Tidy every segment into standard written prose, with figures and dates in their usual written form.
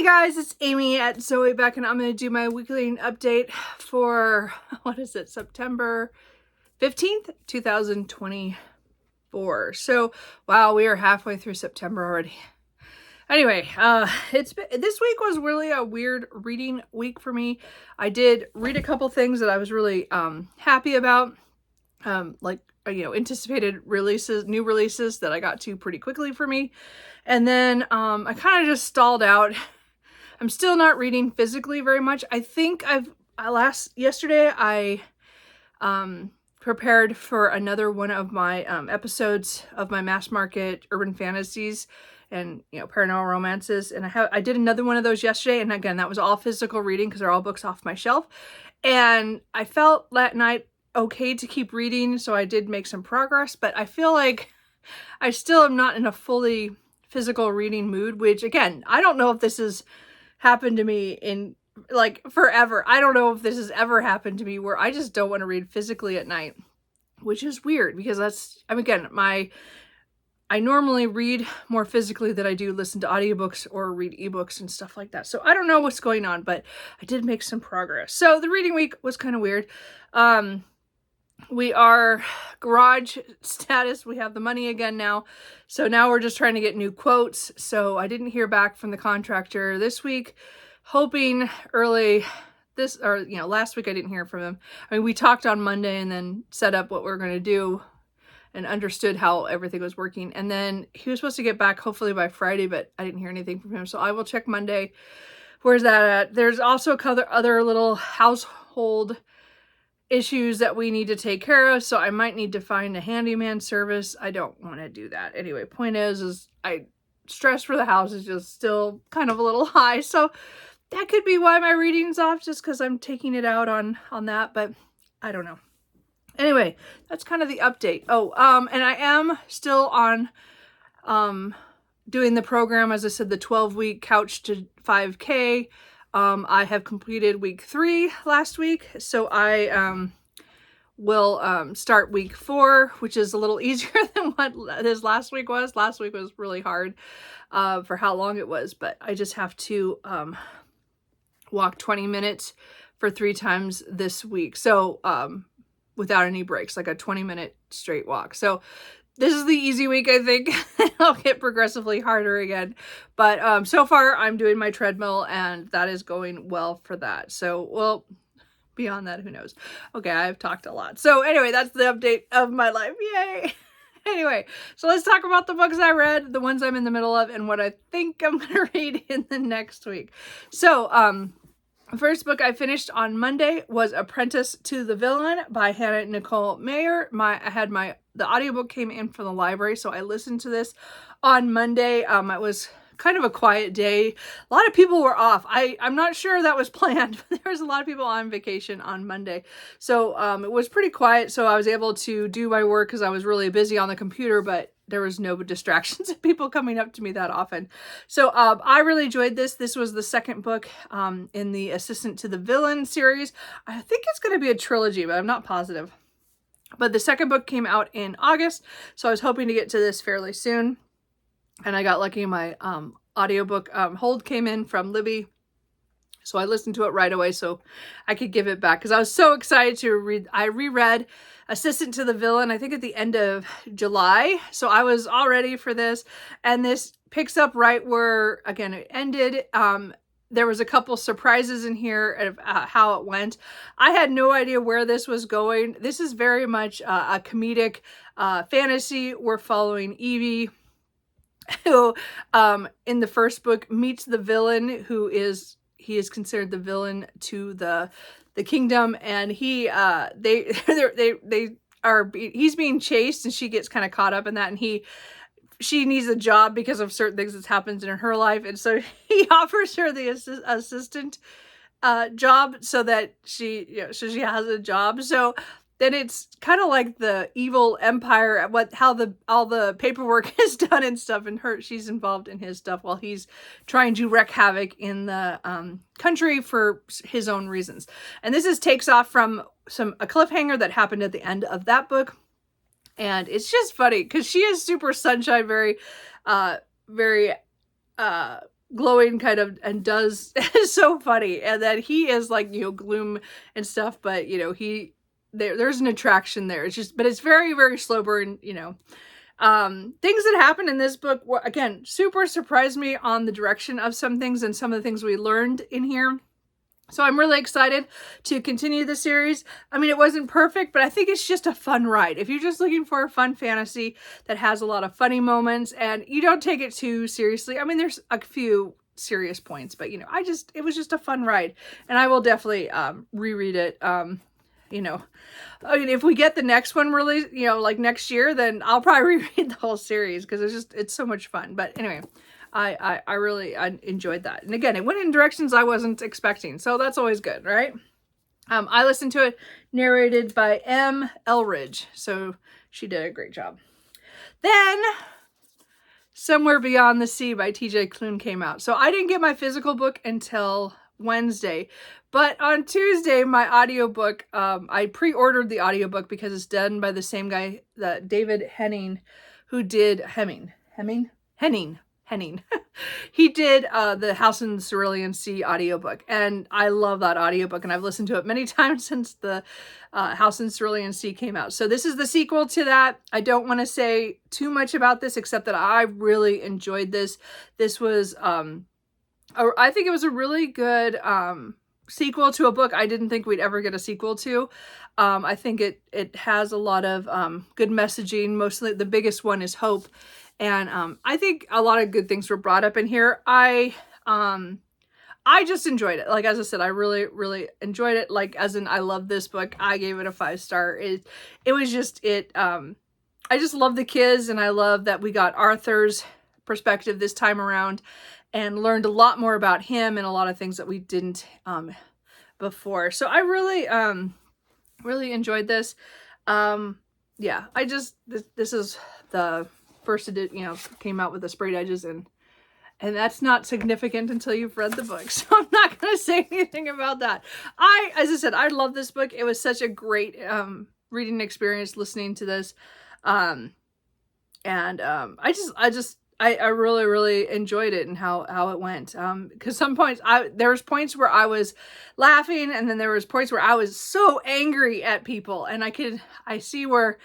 Hey guys, it's Amy at Zoe back, and I'm going to do my weekly update for, what is it, September 15th, 2024. So, wow, we are halfway through September already. Anyway, this week was really a weird reading week for me. I did read a couple things that I was really happy about, anticipated releases, new releases that I got to pretty quickly for me. And then I kind of just stalled out. I'm still not reading physically very much. I think yesterday I prepared for another one of my episodes of my mass market urban fantasies and paranormal romances, and I did another one of those yesterday, and again that was all physical reading because they're all books off my shelf, and I felt that night okay to keep reading, so I did make some progress, but I feel like I still am not in a fully physical reading mood, which again, I don't know if this has happened to me in like forever. I don't know if this has ever happened to me where I just don't want to read physically at night, which is weird because I normally read more physically than I do listen to audiobooks or read ebooks and stuff like that. So I don't know what's going on, but I did make some progress. So the reading week was kind of weird. We are garage status. We have the money again now. So now we're just trying to get new quotes. So I didn't hear back from the contractor this week, hoping last week I didn't hear from him. I mean, we talked on Monday and then set up what we were going to do and understood how everything was working. And then he was supposed to get back hopefully by Friday, but I didn't hear anything from him. So I will check Monday. Where's that at? There's also other little household issues that we need to take care of, so I might need to find a handyman service. I don't want to do that. Anyway, point is stress for the house is just still kind of a little high, so that could be why my reading's off, just because I'm taking it out on that, but I don't know. Anyway, that's kind of the update. And I am still on doing the program, as I said, the 12-week Couch to 5K. I have completed week 3 last week, so I will start week 4, which is a little easier than what this last week was. Last week was really hard for how long it was, but I just have to walk 20 minutes for 3 times this week, so without any breaks, like a 20-minute straight walk. So this is the easy week, I think. I'll get progressively harder again. But so far, I'm doing my treadmill, and that is going well for that. So, well, beyond that, who knows? Okay, I've talked a lot. So anyway, that's the update of my life. Yay! Anyway, so let's talk about the books I read, the ones I'm in the middle of, and what I think I'm going to read in the next week. So, the first book I finished on Monday was Apprentice to the Villain by Hannah Nicole Mayer. The audiobook came in from the library, so I listened to this on Monday. It was kind of a quiet day. A lot of people were off. I'm not sure that was planned, but there was a lot of people on vacation on Monday. So it was pretty quiet, so I was able to do my work because I was really busy on the computer, but there was no distractions of people coming up to me that often. So I really enjoyed this. This was the second book in the Assistant to the Villain series. I think it's going to be a trilogy, but I'm not positive. But the second book came out in August, so I was hoping to get to this fairly soon. And I got lucky. My audiobook hold came in from Libby, so I listened to it right away so I could give it back because I was so excited to read. I reread Assistant to the Villain, I think at the end of July, so I was all ready for this. And this picks up right where, again, it ended. There was a couple surprises in here of how it went. I had no idea where this was going. This is very much a comedic fantasy. We're following Evie, who in the first book meets the villain, he is considered the villain to the kingdom, and he's being chased, and she gets kind of caught up in that, and she needs a job because of certain things that's happened in her life, and so he offers her the assistant job so that she has a job. So then it's kind of like the evil empire, how all the paperwork is done and stuff, and she's involved in his stuff while he's trying to wreak havoc in the country for his own reasons. And this takes off from a cliffhanger that happened at the end of that book. And it's just funny because she is super sunshine, very glowing kind of, and does is so funny. And then he is like, you know, gloom and stuff, but you know, there's an attraction there. It's just, but it's very, very slow burn, you know. Things that happen in this book were, again, super surprised me on the direction of some things and some of the things we learned in here. So I'm really excited to continue the series. I mean, it wasn't perfect, but I think it's just a fun ride. If you're just looking for a fun fantasy that has a lot of funny moments and you don't take it too seriously. I mean, there's a few serious points, but you know, it was just a fun ride, and I will definitely reread it. You know, I mean, if we get the next one released, you know, like next year, then I'll probably reread the whole series because it's so much fun. But anyway, I really enjoyed that. And again, it went in directions I wasn't expecting. So that's always good, right? I listened to it narrated by M. Elridge. So she did a great job. Then Somewhere Beyond the Sea by TJ Klune came out. So I didn't get my physical book until Wednesday, but on Tuesday my audiobook, I pre-ordered the audiobook because it's done by the same guy, that David Henning, who did Henning. He did the House in the Cerulean Sea audiobook, and I love that audiobook, and I've listened to it many times since the House in the Cerulean Sea came out. So this is the sequel to that. I don't want to say too much about this except that I really enjoyed this. This was I think it was a really good sequel to a book I didn't think we'd ever get a sequel to. I think it has a lot of good messaging. Mostly the biggest one is hope. And I think a lot of good things were brought up in here. I just enjoyed it. Like, as I said, I really, really enjoyed it. Like, as in, I love this book. I gave it a 5-star. It was just, I just love the kids, and I love that we got Arthur's perspective this time around and learned a lot more about him and a lot of things that we didn't before. So I really, really enjoyed this. Yeah, this is the first edition, you know, came out with the sprayed edges, and that's not significant until you've read the book. So I'm not going to say anything about that. As I said, I love this book. It was such a great reading experience listening to this. I really, really enjoyed it and how it went. Because some points, there was points where I was laughing, and then there was points where I was so angry at people, and I see where,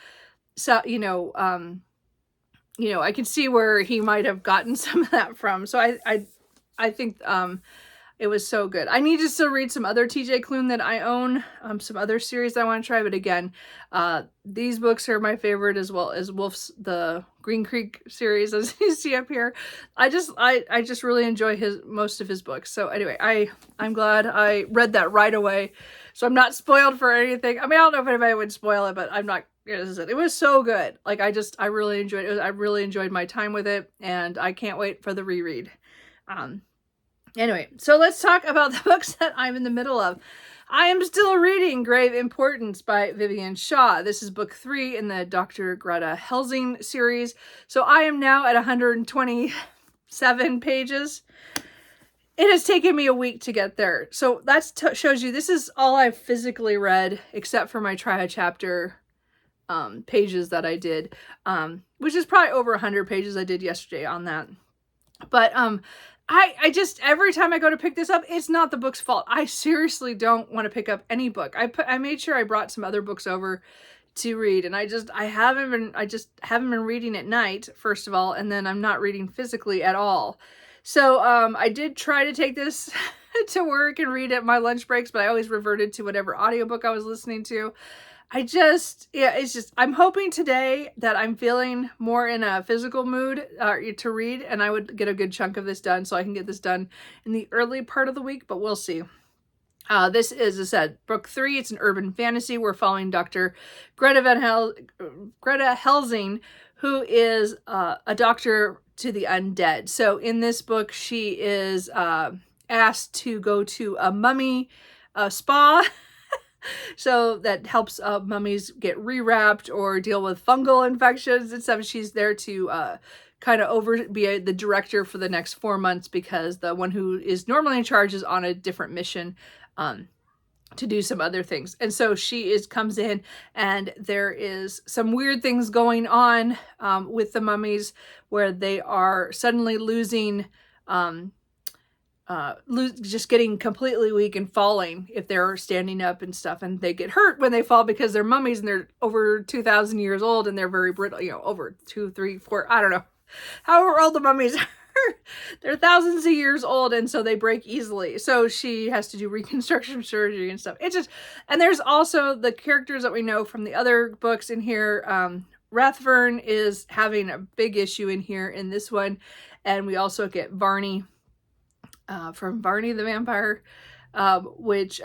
so, I can see where he might have gotten some of that from. So I think it was so good. I need to still read some other TJ Klune that I own, some other series that I want to try. But again, these books are my favorite, as well as the Green Creek series, as you see up here. I just really enjoy most of his books. So anyway, I'm glad I read that right away. So I'm not spoiled for anything. I mean, I don't know if anybody would spoil it, but I'm not. It was so good. Like, I really enjoyed it. I really enjoyed my time with it, and I can't wait for the reread. Anyway, so let's talk about the books that I'm in the middle of. I am still reading Grave Importance by Vivian Shaw. This is book 3 in the Dr. Greta Helsing series. So I am now at 127 pages. It has taken me a week to get there. So that shows you this is all I've physically read, except for my chapter pages that I did, which is probably over 100 pages I did yesterday on that. But I just, every time I go to pick this up, it's not the book's fault. I seriously don't want to pick up any book. I made sure I brought some other books over to read, and I just haven't been reading at night, first of all, and then I'm not reading physically at all. So I did try to take this to work and read at my lunch breaks, but I always reverted to whatever audiobook I was listening to. I'm hoping today that I'm feeling more in a physical mood to read, and I would get a good chunk of this done, so I can get this done in the early part of the week, but we'll see. This is, as I said, book 3. It's an urban fantasy. We're following Dr. Greta Helsing, who is a doctor to the undead. So in this book, she is asked to go to a mummy spa. So that helps mummies get rewrapped or deal with fungal infections and stuff. She's there to kind of be the director for the next 4 months, because the one who is normally in charge is on a different mission to do some other things. And so she comes in, and there is some weird things going on with the mummies, where they are suddenly losing just getting completely weak and falling if they're standing up and stuff, and they get hurt when they fall because they're mummies and they're over 2,000 years old and they're very brittle, over 2, 3, 4, I don't know, however old the mummies are. They're thousands of years old, and so they break easily. So she has to do reconstruction surgery and stuff. It's just, and there's also the characters that we know from the other books in here. Rathvern is having a big issue in here in this one, and we also get Varney from Varney the Vampire, which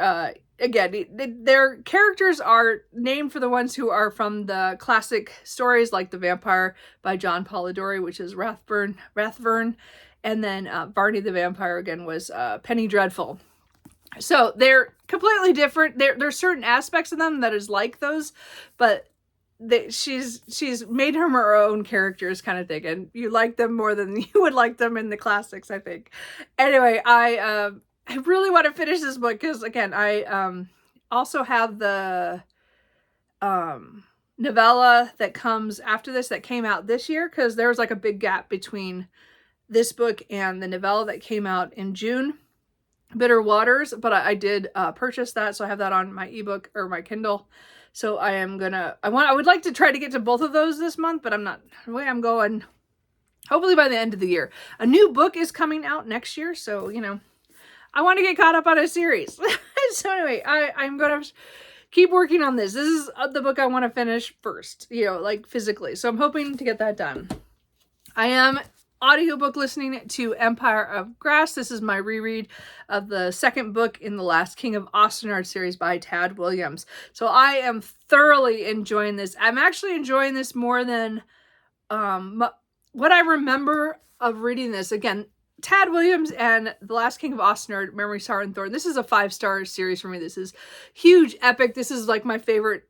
again, their characters are named for the ones who are from the classic stories, like The Vampire by John Polidori, which is Rathvern, and then Varney the Vampire again was Penny Dreadful. So they're completely different. There's certain aspects of them that is like those, but she's made them her own characters kind of thing, and you like them more than you would like them in the classics, I think. Anyway, I really want to finish this book because, again, I also have the novella that comes after this that came out this year, because there was like a big gap between this book and the novella that came out in June, Bitter Waters, but I did purchase that, so I have that on my ebook or my Kindle. So I would like to try to get to both of those this month, but I'm not, the way I'm going, hopefully by the end of the year. A new book is coming out next year, so, I want to get caught up on a series. So anyway, I'm going to keep working on this. This is the book I want to finish first, like physically. So I'm hoping to get that done. I am audiobook listening to Empire of Grass. This is my reread of the second book in the Last King of Ostenard series by Tad Williams. So I am thoroughly enjoying this. I'm actually enjoying this more than what I remember of reading this. Again, Tad Williams and The Last King of Ostenard, Memory, Sorrow, and Thorn. This is a 5-star series for me. This is huge, epic. This is like my favorite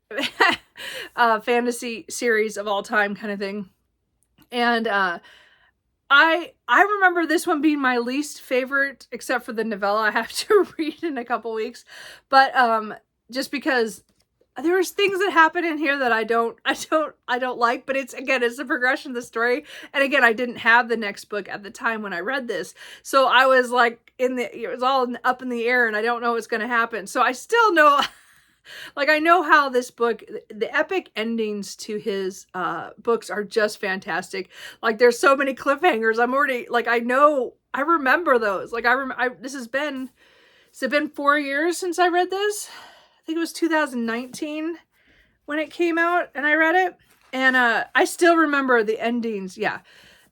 fantasy series of all time kind of thing. And I remember this one being my least favorite, except for the novella I have to read in a couple weeks. But just because there's things that happen in here that I don't like, but it's the progression of the story. And again, I didn't have the next book at the time when I read this. So I was like it was all up in the air and I don't know what's going to happen. So I still know, like, I know how this book, the epic endings to his books are just fantastic. Like, there's so many cliffhangers. I'm already, like, I remember those. Like, has it been 4 years since I read this? I think it was 2019 when it came out and I read it. And I still remember the endings, to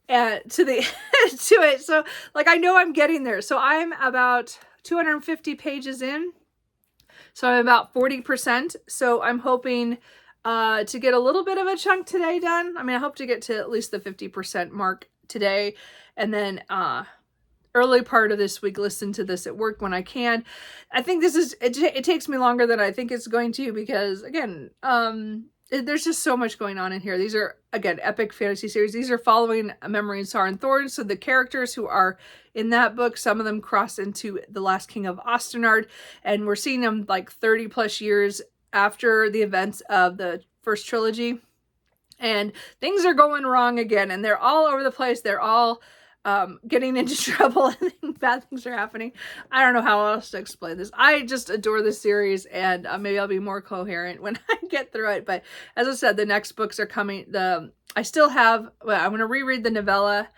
it. So, like, I know I'm getting there. So I'm about 250 pages in. So I'm about 40%. So I'm hoping to get a little bit of a chunk today done. I mean, I hope to get to at least the 50% mark today. And then early part of this week, listen to this at work when I can. I think it takes me longer than I think it's going to, because, again, there's just so much going on in here. These are, again, epic fantasy series. These are following Memory and Sorrow and Thorn. So the characters who are in that book, some of them cross into The Last King of Ostenard, and we're seeing them like 30 plus years after the events of the first trilogy. And things are going wrong again, and they're all over the place. They're all getting into trouble and bad things are happening. I don't know how else to explain this. I just adore this series, and maybe I'll be more coherent when I get through it. But as I said, the next books are coming. I still have, I'm going to reread the novella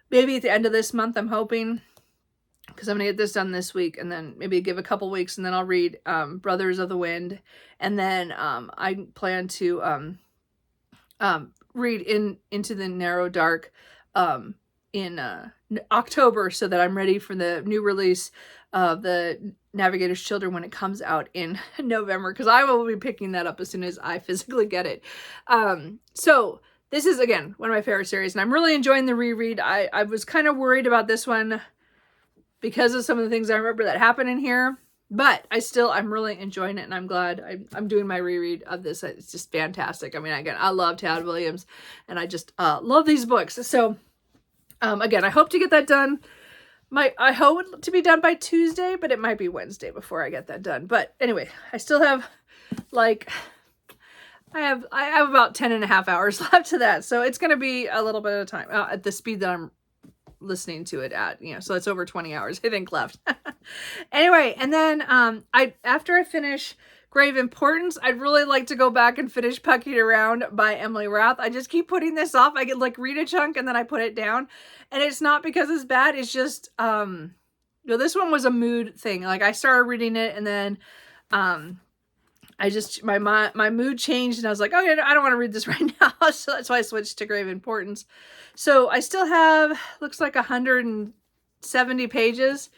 maybe at the end of this month, I'm hoping, because I'm going to get this done this week, and then maybe give a couple weeks, and then I'll read Brothers of the Wind, and then I plan to read Into the Narrow Dark in October, so that I'm ready for the new release of the Navigator's Children when it comes out in November, because I will be picking that up as soon as I physically get it. So this is, again, one of my favorite series, and I'm really enjoying the reread. I was kind of worried about this one because of some of the things I remember that happened in here, but I'm really enjoying it, and I'm glad I'm doing my reread of this. It's just fantastic. I mean, again, I love Tad Williams, and I just love these books. So again, I hope to get that done. I hope to be done by Tuesday, but it might be Wednesday before I get that done. But anyway, I still have I have about 10 and a half hours left to that. So it's going to be a little bit of time at the speed that I'm listening to it at, so it's over 20 hours, I think, left. Anyway, and then after I finish Grave Importance, I'd really like to go back and finish Pucking Around by Emily Rath. I just keep putting this off. I could like read a chunk and then I put it down. And it's not because it's bad. It's just, this one was a mood thing. Like I started reading it and then, my mood changed and I was like, okay, I don't want to read this right now. So that's why I switched to Grave Importance. So I still have, looks like 170 pages.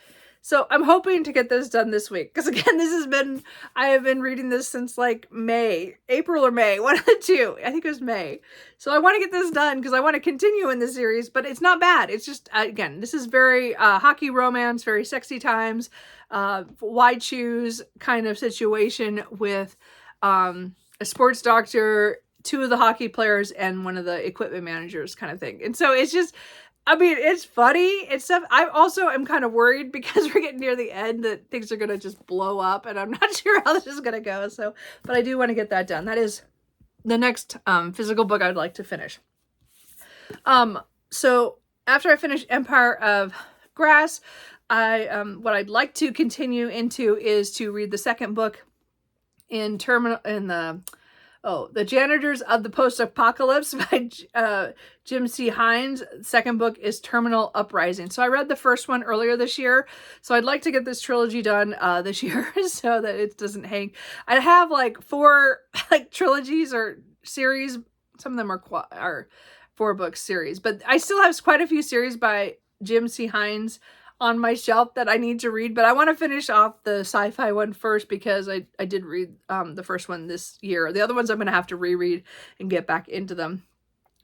So I'm hoping to get this done this week. Because again, I have been reading this since like April or May, one of the two. I think it was May. So I want to get this done because I want to continue in the series, but it's not bad. It's just, again, this is very hockey romance, very sexy times, why choose kind of situation with a sports doctor, two of the hockey players, and one of the equipment managers kind of thing. And so it's just, it's funny. It's stuff. I also am kind of worried because we're getting near the end that things are going to just blow up and I'm not sure how this is going to go. So, but I do want to get that done. That is the next physical book I'd like to finish. So after I finish Empire of Grass, what I'd like to continue into is to read the second book in The Janitors of the Post-Apocalypse by Jim C. Hines. The second book is Terminal Uprising. So I read the first one earlier this year. So I'd like to get this trilogy done this year so that it doesn't hang. I have like 4 like trilogies or series. Some of them are 4-book series. But I still have quite a few series by Jim C. Hines on my shelf that I need to read, but I want to finish off the sci-fi one first because I did read the first one this year. The other ones I'm going to have to reread and get back into them.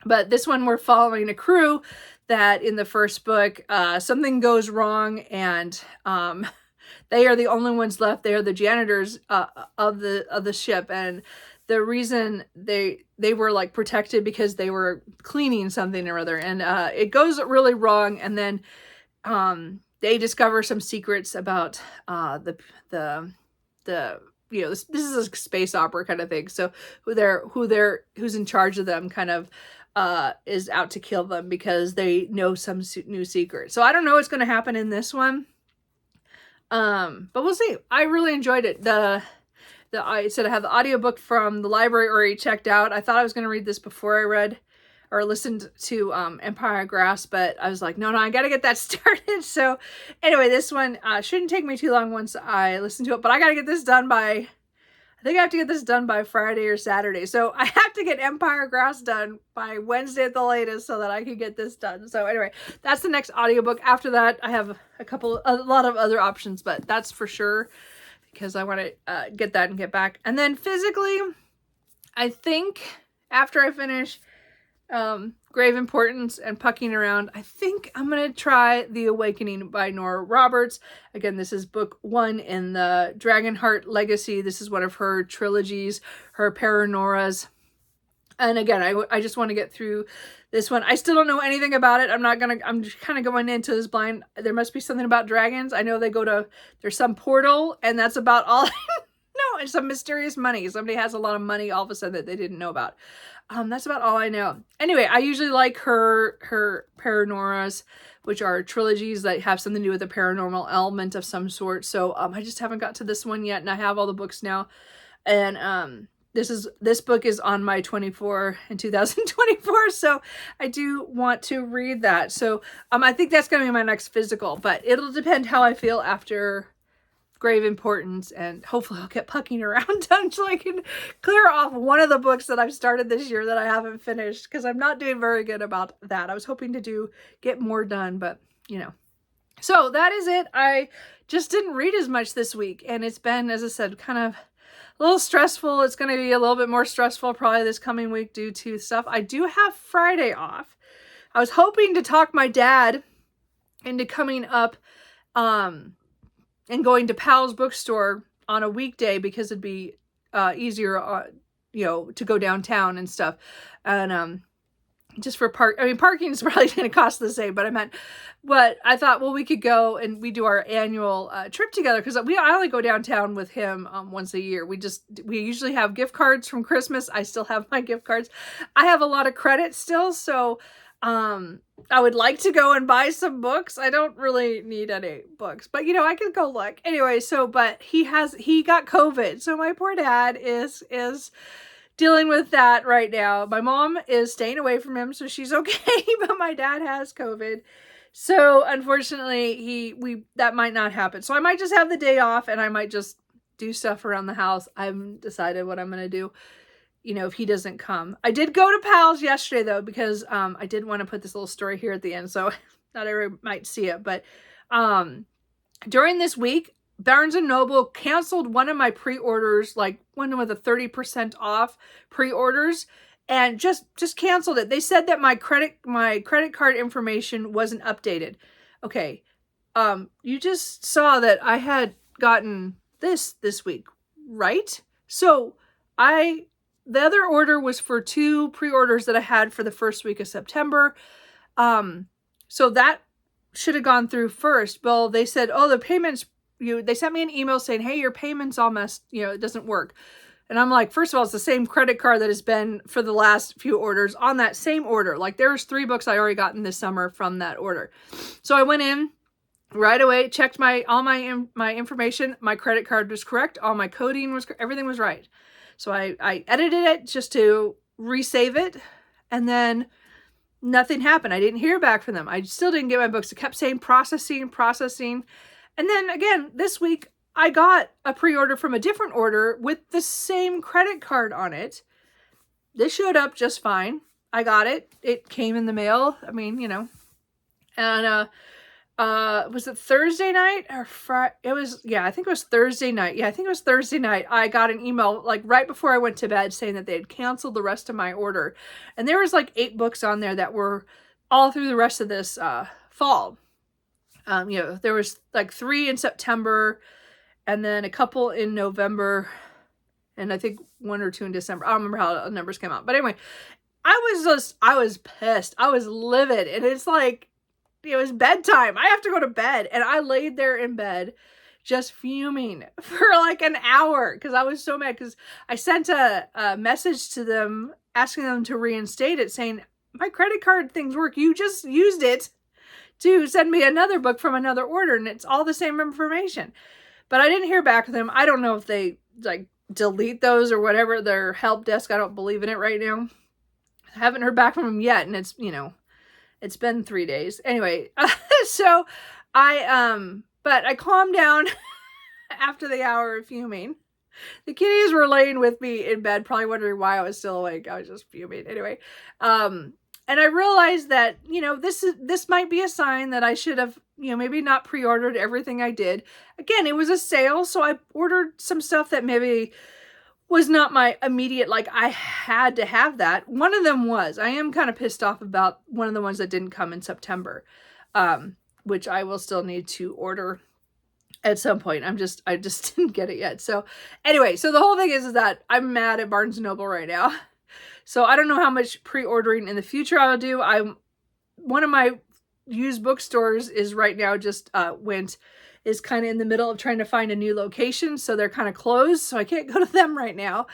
But this one, we're following a crew that in the first book, something goes wrong and they are the only ones left. They are the janitors of the ship, and the reason they were like protected because they were cleaning something or other, and it goes really wrong, and then they discover some secrets about this is a space opera kind of thing. So who's in charge of them kind of is out to kill them because they know some new secret. So I don't know what's going to happen in this one. But we'll see. I really enjoyed it. I said I have the audiobook from the library already checked out. I thought I was going to read this before I read or listened to Empire of Grass, but I was like, no, I got to get that started. So anyway, this one shouldn't take me too long once I listen to it, but I got to get this done I think I have to get this done by Friday or Saturday. So I have to get Empire of Grass done by Wednesday at the latest so that I can get this done. So anyway, that's the next audiobook. After that, I have a lot of other options, but that's for sure because I want to get that and get back. And then physically, I think after I finish Grave Importance and Pucking Around, I think I'm going to try The Awakening by Nora Roberts. Again, this is book 1 in the Dragonheart Legacy. This is one of her trilogies, her Paranoras. And again, I just want to get through this one. I still don't know anything about it. I'm just kind of going into this blind. There must be something about dragons. I know there's some portal, and that's about all I know. And some mysterious money. Somebody has a lot of money all of a sudden that they didn't know about. That's about all I know. Anyway, I usually like her Paranoras, which are trilogies that have something to do with a paranormal element of some sort. So I just haven't got to this one yet, and I have all the books now. And this book is on my 24 in 2024, so I do want to read that. So I think that's going to be my next physical, but it'll depend how I feel after Grave Importance, and hopefully I'll get Pucking Around done so I can clear off one of the books that I've started this year that I haven't finished, because I'm not doing very good about that. I was hoping to get more done, but So that is it. I just didn't read as much this week, and it's been, as I said, kind of a little stressful. It's going to be a little bit more stressful probably this coming week due to stuff. I do have Friday off. I was hoping to talk my dad into coming up and going to Pal's bookstore on a weekday because it'd be easier, to go downtown and stuff. And just for parking is probably going to cost the same, but I thought, well, we could go and we do our annual trip together, because I only go downtown with him once a year. We usually have gift cards from Christmas. I still have my gift cards. I have a lot of credit still, so I would like to go and buy some books. I don't really need any books, but you know, I can go look. Anyway, so but he got COVID. So my poor dad is dealing with that right now. My mom is staying away from him, so she's okay, but my dad has COVID. So unfortunately, that might not happen. So I might just have the day off and I might just do stuff around the house. I haven't decided what I'm going to do, you know, if he doesn't come. I did go to Pal's yesterday though, because I did want to put this little story here at the end, so not everyone might see it, but during this week, Barnes & Noble canceled one of my pre-orders, like one with a 30% off pre-orders, and just canceled it. They said that my credit card information wasn't updated. Okay, you just saw that I had gotten this week, right? So the other order was for 2 pre-orders that I had for the first week of September. So that should have gone through first. Well, they said, oh, the payments, they sent me an email saying, hey, your payment's all messed, it doesn't work. And I'm like, first of all, it's the same credit card that has been for the last few orders on that same order. Like there's 3 books I already gotten this summer from that order. So I went in right away, checked all my information. My credit card was correct. All my coding was, everything was right. So I edited it just to resave it. And then nothing happened. I didn't hear back from them. I still didn't get my books. It kept saying processing. And then again, this week, I got a pre-order from a different order with the same credit card on it. This showed up just fine. I got it. It came in the mail. I mean, and was it Thursday night or Friday? I think it was Thursday night. Yeah, I think it was Thursday night. I got an email like right before I went to bed saying that they had canceled the rest of my order. And there was like 8 books on there that were all through the rest of this fall. There was like 3 in September and then a couple in November and I think 1 or 2 in December. I don't remember how the numbers came out. But anyway, I was pissed. I was livid. And it's like, it was bedtime. I have to go to bed. And I laid there in bed just fuming for like an hour because I was so mad because I sent a message to them asking them to reinstate it saying, my credit card things work. You just used it to send me another book from another order and it's all the same information. But I didn't hear back from them. I don't know if they like delete those or whatever, their help desk. I don't believe in it right now. I haven't heard back from them yet. And it's, it's been 3 days. Anyway, so but I calmed down after the hour of fuming. The kitties were laying with me in bed, probably wondering why I was still awake. I was just fuming. Anyway, and I realized that, this might be a sign that I should have, maybe not pre-ordered everything I did. Again, it was a sale, so I ordered some stuff that maybe was not my immediate, like I had to have that. One of them was, I am kind of pissed off about one of the ones that didn't come in September, which I will still need to order at some point. I just didn't get it yet. So anyway, so the whole thing is that I'm mad at Barnes & Noble right now. So I don't know how much pre-ordering in the future I'll do. One of my used bookstores is right now is kind of in the middle of trying to find a new location. So they're kind of closed. So I can't go to them right now.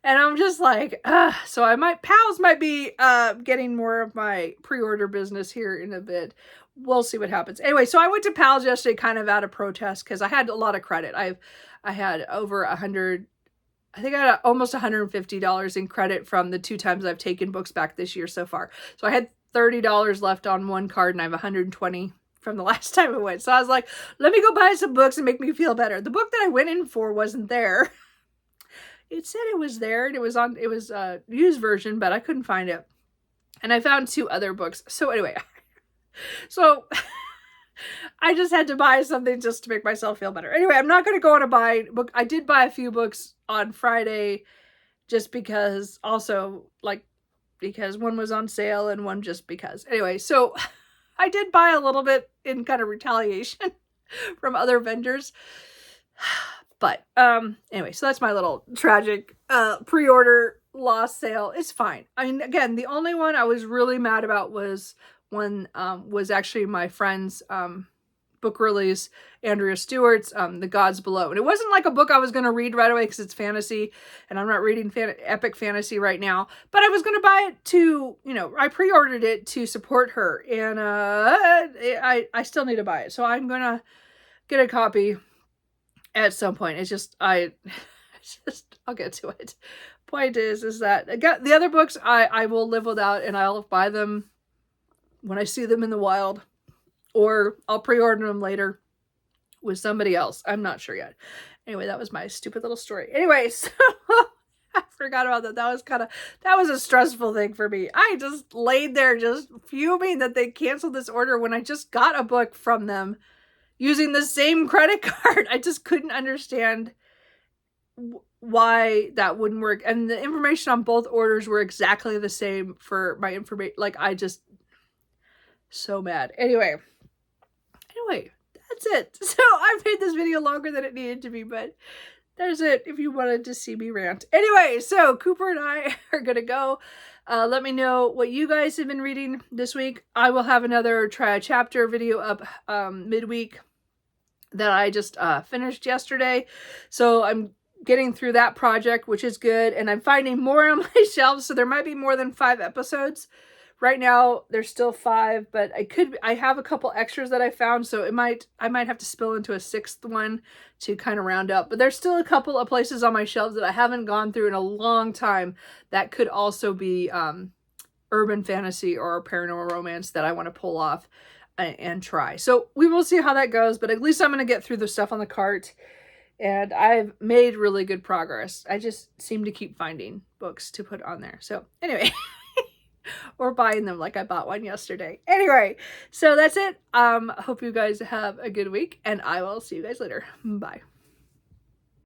And I'm just like, so Pals might be getting more of my pre-order business here in a bit. We'll see what happens. Anyway, so I went to Pals yesterday kind of out of protest because I had a lot of credit. I had over I think I had almost $150 in credit from the 2 times I've taken books back this year so far. So I had $30 left on one card and I have $120 from the last time I went. So I was like, let me go buy some books and make me feel better. The book that I went in for wasn't there. It said it was there and it was a used version, but I couldn't find it. And I found 2 other books. So anyway, so I just had to buy something just to make myself feel better. Anyway, I'm not going to go on a buy book. I did buy a few books on Friday just because because one was on sale and one just because. Anyway, so I did buy a little bit in kind of retaliation from other vendors. But anyway, so that's my little tragic pre-order lost sale. It's fine. I mean, again, the only one I was really mad about was one was actually my friend's book release, Andrea Stewart's The Gods Below. And it wasn't like a book I was going to read right away because it's fantasy, and I'm not reading epic fantasy right now. But I was going to buy it to, you know, I pre-ordered it to support her, and I still need to buy it. So I'm going to get a copy at some point. It's just, I'll get to it. Point is that I got the other books I will live without, and I'll buy them when I see them in the wild, or I'll pre-order them later with somebody else. I'm not sure yet. Anyway, that was my stupid little story. Anyway, so I forgot about that. That was a stressful thing for me. I just laid there just fuming that they canceled this order when I just got a book from them using the same credit card. I just couldn't understand why that wouldn't work. And the information on both orders were exactly the same for my information. Like, I just, so mad. Anyway, that's it. So I made this video longer than it needed to be, but there's it if you wanted to see me rant. Anyway, so Cooper and I are gonna go. Let me know what you guys have been reading this week. I will have another try a chapter video up midweek that I just finished yesterday. So I'm getting through that project, which is good, and I'm finding more on my shelves, so there might be more than 5 episodes. Right now there's still 5, but I have a couple extras that I found, so I might have to spill into a 6th one to kind of round up. But there's still a couple of places on my shelves that I haven't gone through in a long time that could also be urban fantasy or paranormal romance that I want to pull off and try. So we will see how that goes, but at least I'm going to get through the stuff on the cart. And I've made really good progress. I just seem to keep finding books to put on there. So anyway, or buying them like I bought one yesterday. Anyway, so that's it. Hope you guys have a good week, and I will see you guys later. Bye.